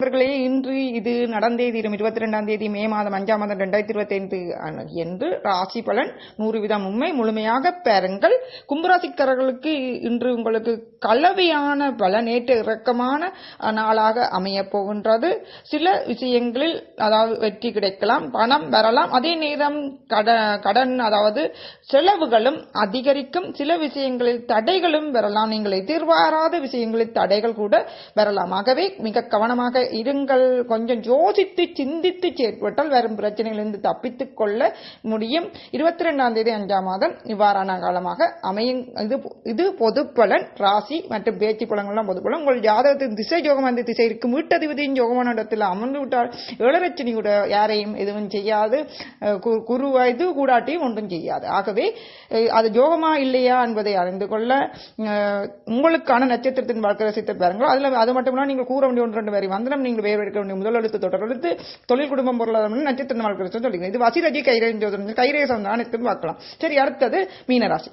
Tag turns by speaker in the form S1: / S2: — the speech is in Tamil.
S1: இவர்களே இன்று இது நடந்தே தீரும் 22 மே மாதம் 5 மாதம் 2025 என்று ராசி பலன் 100% உண்மை. முழுமையாக பாருங்கள். கும்பராசிக்காரர்களுக்கு இன்று உங்களுக்கு கலவையான பலன் ஏற்ற இறக்கமான நாளாக அமைய போகின்றது. சில விஷயங்களில் அதாவது வெற்றி கிடைக்கலாம், பணம் வரலாம், அதே நேரம் கடன் அதாவது செலவுகளும் அதிகரிக்கும். சில விஷயங்களில் தடைகளும் வரலாம், நீங்கள் எதிர்பாராத விஷயங்களில் தடைகள் கூட வரலாம். ஆகவே மிக கவனமாக இருங்கள். கொஞ்சம் யோசித்து சிந்தித்து செயற்பட்டால் வரும் பிரச்சனைகளிலிருந்து தப்பித்துக் கொள்ள முடியும். 22 5 மாதம் இவ்வாறான காலமாக அமையும். இது பொது பலன். ராசி மற்றும் பேச்சு பலன்கள்லாம் பொது பலன். உங்கள் ஜாதகத்தின் திசை யோகம் அந்த திசை இருக்கும் வீட்டதிபதியின் யோகமான இடத்தில் அமர்ந்து விட்டால் ஏழரச்சனி கூட யாரையும் எதுவும் செய்யாது, குரு வயது கூடாட்டியும் ஒன்றும் செய்யாது. ஆகவே அது யோகமா இல்லையா என்பதை அறிந்து கொள்ள உங்களுக்கான நட்சத்திரத்தின் வாழ்க்கை ரசித்து பாருங்கள். அதுல அது மட்டும் நீங்கள் கூற வேண்டிய 1-2 வரை வந்தனம். நீங்கள் வேறு எடுக்க வேண்டிய முதல் எழுத்து தொடர் எழுத்து தொழில் குடும்பம் பொருளாதாரம் நட்சத்திர வாழ்க்கை சொல்லிங்க. இது வசிரஜி கைரேஜ் கைரேசம் அனைத்தும் பார்க்கலாம். சரி, அடுத்தது மீனராசி.